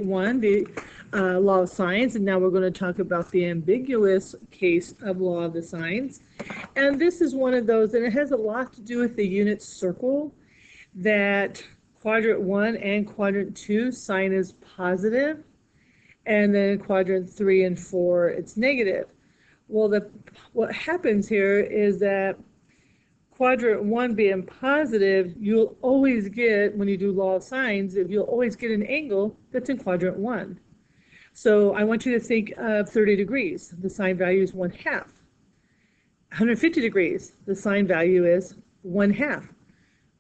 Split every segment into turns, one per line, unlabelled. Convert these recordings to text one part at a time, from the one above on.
1, the law of sines, and now we're going to talk about the ambiguous case of law of the sines. And this is one of those, and it has a lot to do with the unit circle, that quadrant 1 and quadrant 2 sine is positive, and then quadrant 3 and 4 it's negative. Well, what happens here is that quadrant 1 being positive, you'll always get, when you do law of sines, you'll always get an angle that's in quadrant 1. So I want you to think of 30 degrees. The sine value is 1/2. 150 degrees, the sine value is 1/2.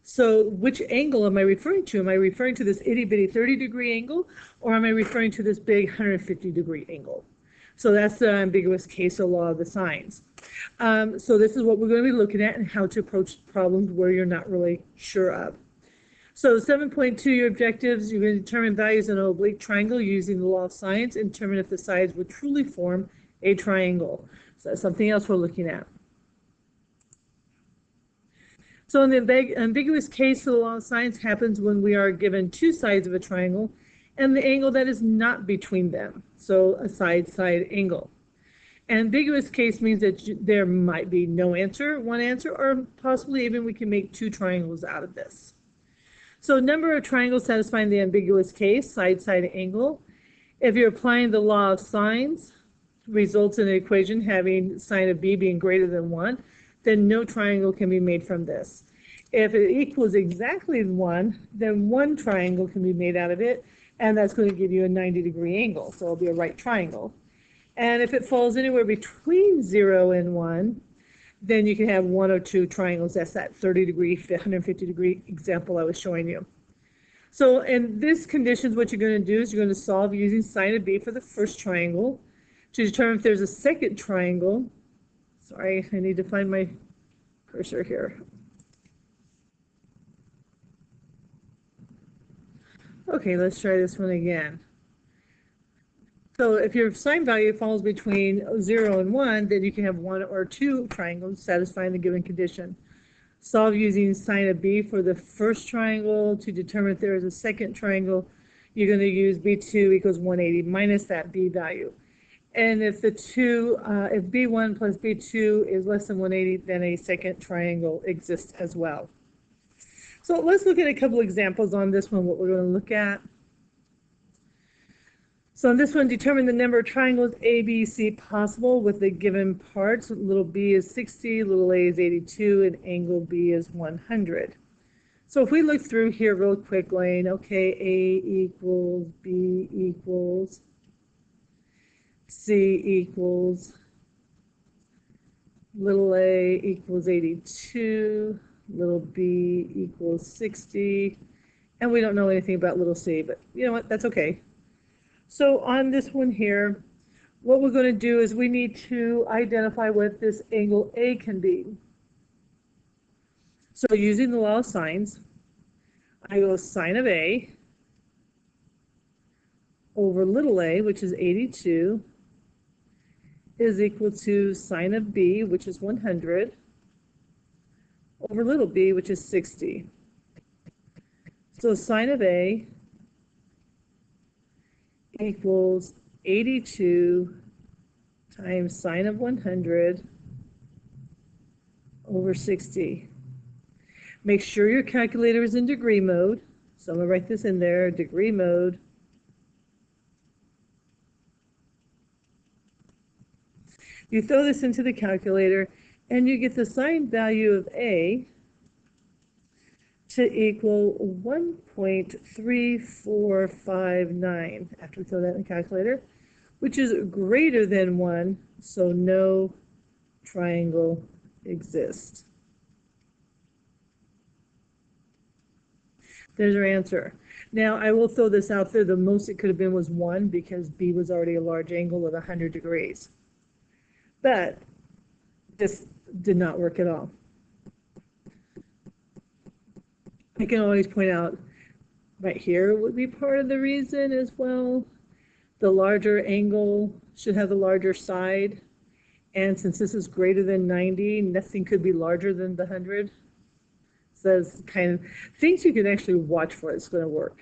So which angle am I referring to? Am I referring to this itty bitty 30-degree angle, or am I referring to this big 150-degree angle? So that's the ambiguous case of law of the sines. So this is what we're going to be looking at and how to approach problems where you're not really sure of. So 7.2, your objectives, you're going to determine values in an oblique triangle using the law of sines and determine if the sides would truly form a triangle. So that's something else we're looking at. So in the ambiguous case of the law of sines happens when we are given two sides of a triangle and the angle that is not between them. So a side-side angle. Ambiguous case means that there might be no answer, one answer, or possibly even we can make two triangles out of this. So number of triangles satisfying the ambiguous case, side-side angle. If you're applying the law of sines, results in an equation having sine of b being greater than 1, then no triangle can be made from this. If it equals exactly 1, then one triangle can be made out of it, and that's going to give you a 90-degree angle, so it'll be a right triangle. And if it falls anywhere between 0 and 1, then you can have one or two triangles. That's that 30-degree, 150-degree example I was showing you. So in this conditions, what you're going to do is you're going to solve using sine of b for the first triangle to determine if there's a second triangle. Sorry, I need to find my cursor here. Okay, let's try this one again. So if your sine value falls between 0 and 1, then you can have one or two triangles satisfying the given condition. Solve using sine of b for the first triangle to determine if there is a second triangle. You're going to use b2 equals 180 minus that b value. And if if b1 plus b2 is less than 180, then a second triangle exists as well. So let's look at a couple examples on this one, what we're going to look at. So on this one, determine the number of triangles A, B, C possible with the given parts. Little b is 60, little a is 82, and angle B is 100. So if we look through here real quickly, okay, A equals, B equals, C equals, little a equals 82, little b equals 60, and we don't know anything about little c, but you know what, that's okay. So on this one here, what we're going to do is we need to identify what this angle A can be. So using the law of sines, I go sine of A over little a, which is 82, is equal to sine of B, which is 100, over little b, which is 60. So sine of A equals 82 times sine of 100 over 60. Make sure your calculator is in degree mode. So I'm going to write this in there, degree mode. You throw this into the calculator and you get the sine value of A to equal 1.3459 after we throw that in the calculator, which is greater than 1, so no triangle exists. There's our answer. Now I will throw this out there, the most it could have been was 1 because B was already a large angle of 100 degrees. But this did not work at all. I can always point out right here would be part of the reason as well. The larger angle should have the larger side. And since this is greater than 90, nothing could be larger than the 100. So that's kind of things you can actually watch for. It's going to work.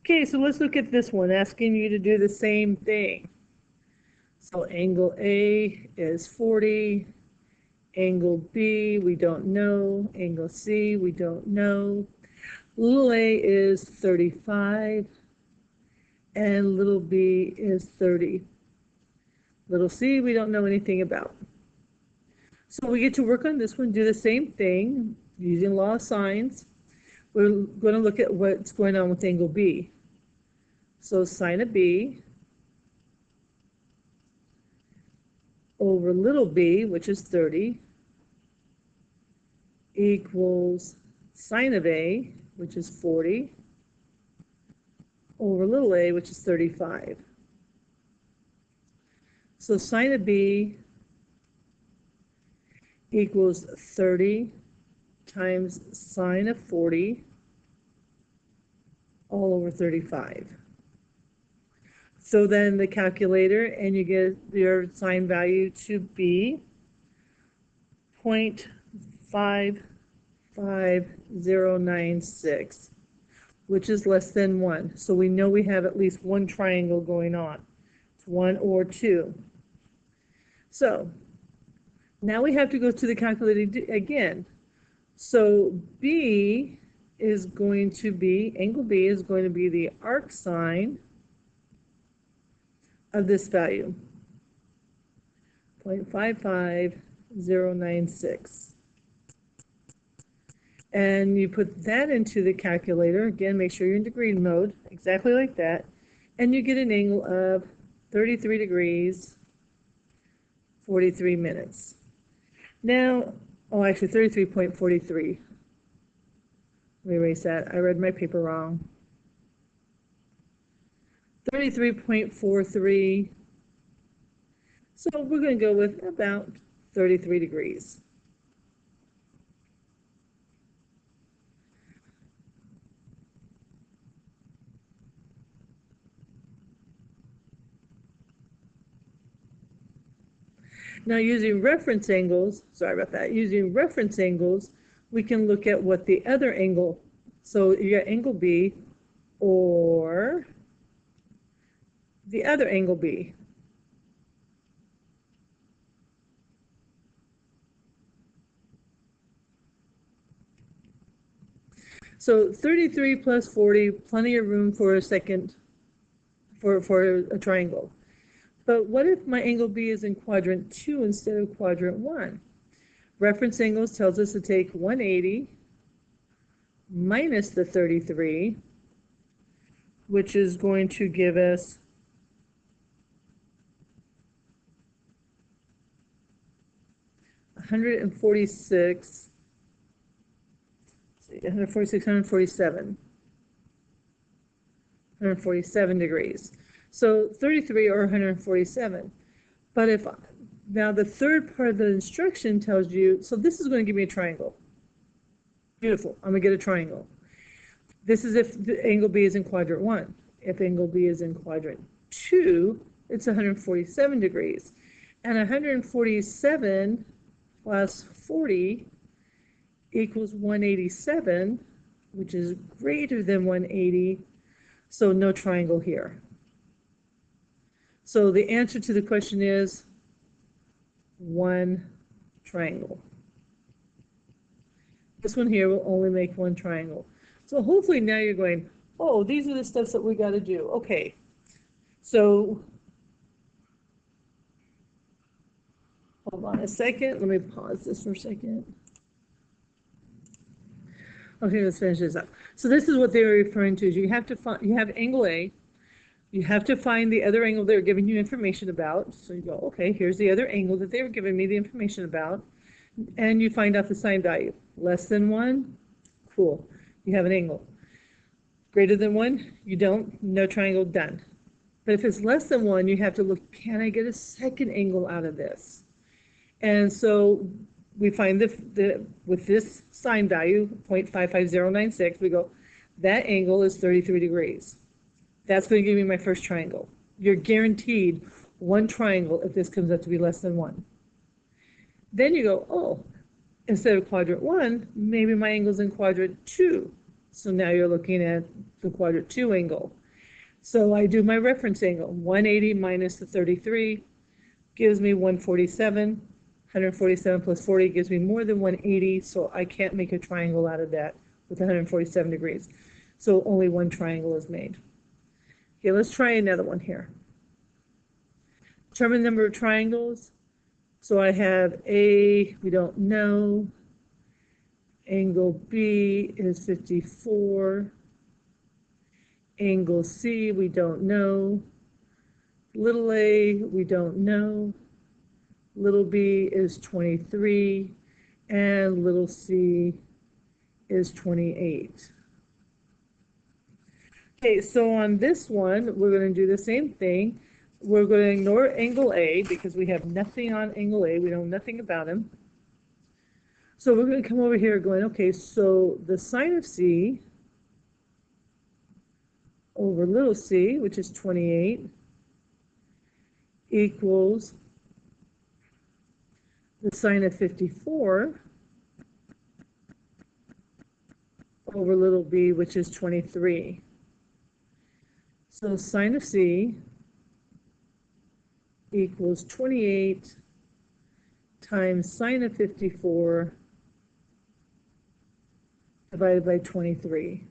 Okay, so let's look at this one, asking you to do the same thing. So angle A is 40, angle B, we don't know, angle C, we don't know. Little a is 35, and little b is 30. Little c, we don't know anything about. So we get to work on this one, do the same thing, using law of sines. We're going to look at what's going on with angle B. So sine of B over little b, which is 30, equals sine of A, which is 40, over little a, which is 35. So sine of B equals 30 times sine of 40 all over 35. So then the calculator, and you get your sine value to be 0.55096, which is less than 1. So we know we have at least one triangle going on. It's 1 or 2. So now we have to go to the calculator again. So B is going to be, angle B is going to be the arc sine of this value, 0.55096. And you put that into the calculator. Again, make sure you're in degree mode, exactly like that. And you get an angle of 33 degrees, 43 minutes. Now, oh, actually 33.43. Let me erase that. I read my paper wrong. 33.43. So we're going to go with about 33 degrees. Now using reference angles, sorry about that, using reference angles, we can look at what the other angle, so you got angle B or the other angle B. So 33 plus 40, plenty of room for a second, for a triangle. But what if my angle B is in quadrant 2 instead of quadrant 1? Reference angles tells us to take 180 minus the 33, which is going to give us 146, 147 degrees. So 33 or 147. But if now the third part of the instruction tells you, so this is going to give me a triangle. Beautiful, I'm going to get a triangle. This is if the angle B is in quadrant 1. If angle B is in quadrant 2, it's 147 degrees. And 147 plus 40 equals 187, which is greater than 180, so no triangle here. So the answer to the question is 1 triangle. This one here will only make 1 triangle. So hopefully now you're going, oh, these are the steps that we got to do. Okay, so hold on a second. Let me pause this for a second. Okay, let's finish this up. So this is what they were referring to. Is you have to find, you have angle A. You have to find the other angle they're giving you information about. So you go, okay, here's the other angle that they were giving me the information about. And you find out the sine value. Less than 1, cool, you have an angle. Greater than 1, you don't, no triangle, done. But if it's less than 1, you have to look, can I get a second angle out of this? And so we find with this sine value, 0.55096, we go, that angle is 33 degrees. That's going to give me my first triangle. You're guaranteed 1 triangle if this comes up to be less than 1. Then you go, oh, instead of quadrant 1, maybe my angle's in quadrant 2. So now you're looking at the quadrant 2 angle. So I do my reference angle. 180 minus the 33 gives me 147. 147 plus 40 gives me more than 180, so I can't make a triangle out of that with 147 degrees. So only one triangle is made. Okay, let's try another one here. Determine the number of triangles. So I have A, we don't know. Angle B is 54. Angle C, we don't know. Little a, we don't know. Little b is 23. And little c is 28. Okay, so on this one, we're going to do the same thing. We're going to ignore angle A because we have nothing on angle A. We know nothing about him. So we're going to come over here going, okay, so the sine of C over little c, which is 28, equals the sine of 54 over little b, which is 23. So sine of c equals 28 times sine of 54 divided by 23.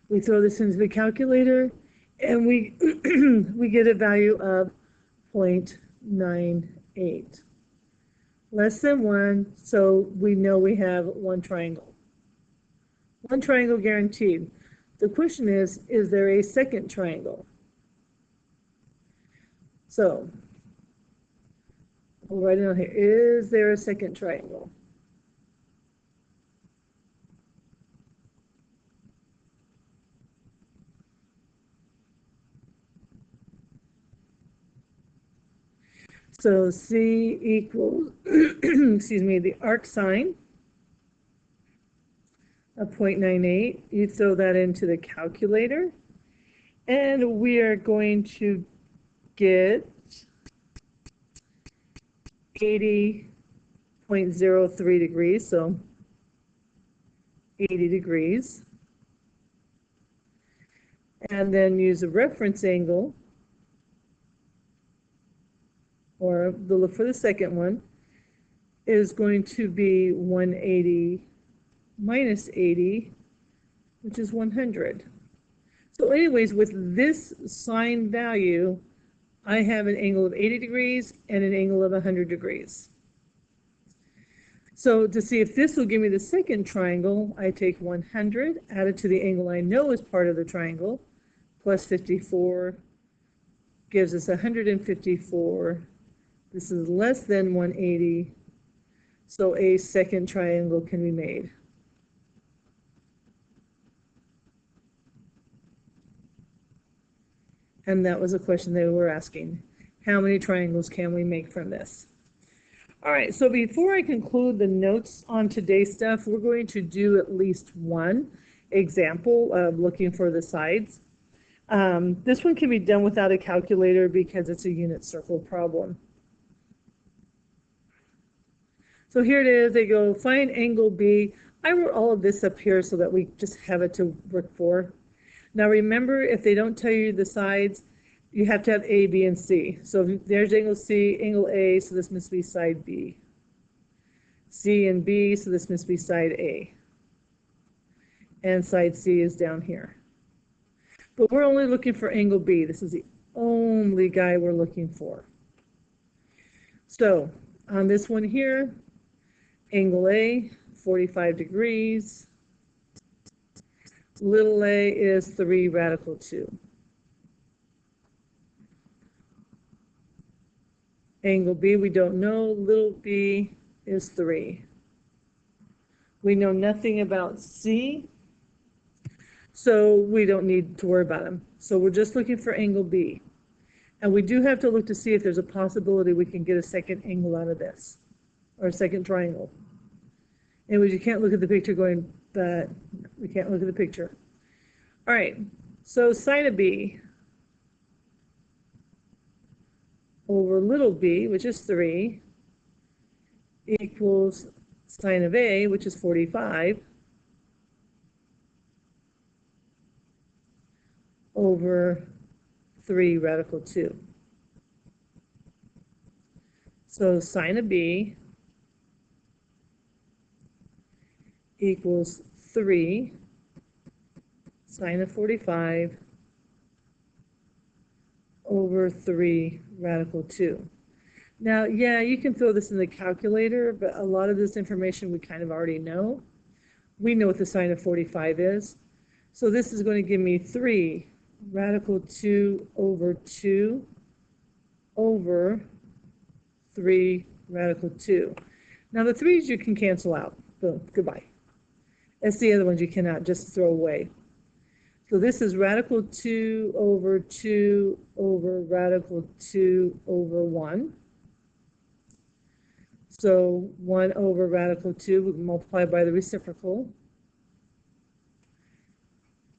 We throw this into the calculator and we we get a value of 0.98. Less than 1, so we know we have one triangle. One triangle guaranteed. The question is there a second triangle? So we'll write it on here. Is there a second triangle? So C equals, excuse me, the arc sine of 0.98. You throw that into the calculator, and we are going to get 80.03 degrees, so 80 degrees. And then use a reference angle, or the look for the second one, is going to be 180 minus 80, which is 100. So anyways, with this sine value, I have an angle of 80 degrees and an angle of 100 degrees. So to see if this will give me the second triangle, I take 100 added to the angle I know is part of the triangle, plus 54 gives us 154. This is less than 180, so a second triangle can be made. And that was a question they were asking. How many triangles can we make from this? All right, so before I conclude the notes on today's stuff, we're going to do at least one example of looking for the sides. This one can be done without a calculator because it's a unit circle problem. So here it is. They go find angle B. I wrote all of this up here so that we just have it to work for. Now remember, if they don't tell you the sides, you have to have A, B, and C. So there's angle C, angle A, so this must be side B. C and B, so this must be side A. And side C is down here. But we're only looking for angle B. This is the only guy we're looking for. So on this one here, angle A, 45 degrees. Little a is 3 radical 2. Angle B, we don't know. Little b is 3. We know nothing about C, so we don't need to worry about them. So we're just looking for angle B. And we do have to look to see if there's a possibility we can get a second angle out of this, or a second triangle. Anyways, you can't look at the picture going, but we can't look at the picture. All right, so sine of B over little b, which is 3, equals sine of A, which is 45, over 3 radical 2. So sine of B equals 3 sine of 45 over 3 radical 2. Now, yeah, you can throw this in the calculator, but a lot of this information we kind of already know. We know what the sine of 45 is. So this is going to give me 3 radical 2 over 2 over 3 radical 2. Now the 3's you can cancel out. Boom, goodbye. That's the other ones you cannot just throw away. So this is radical 2 over 2 over radical 2 over 1. So 1 over radical 2 we multiply by the reciprocal.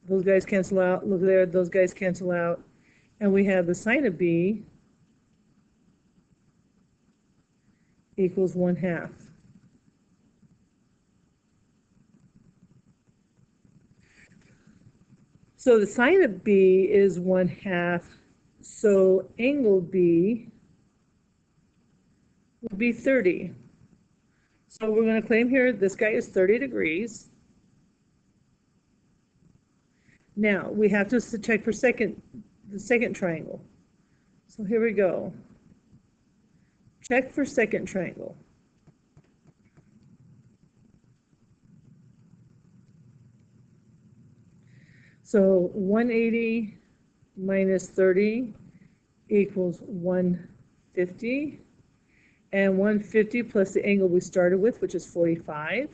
Those guys cancel out. Look there, those guys cancel out. And we have the sine of B equals 1/2. So the sine of B is 1/2. So angle B would be 30. So we're going to claim here this guy is 30 degrees. Now we have to check for the second triangle. So here we go. Check for second triangle. So 180 minus 30 equals 150. And 150 plus the angle we started with, which is 45,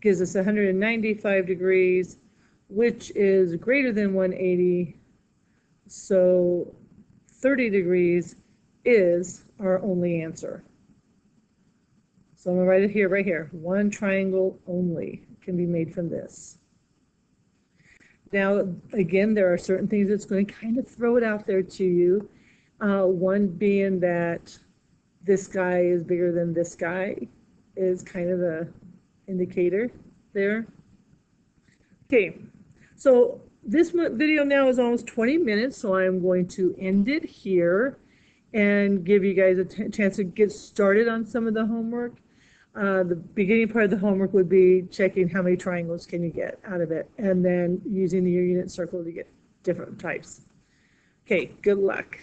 gives us 195 degrees, which is greater than 180. So 30 degrees is our only answer. So I'm going to write it here, right here. One triangle only can be made from this. Now, again, there are certain things that's going to kind of throw it out there to you. One being that this guy is bigger than this guy is kind of the indicator there. Okay, so this video now is almost 20 minutes, so I'm going to end it here and give you guys a chance to get started on some of the homework. The beginning part of the homework would be checking how many triangles can you get out of it, and then using your unit circle to get different types. Okay, good luck.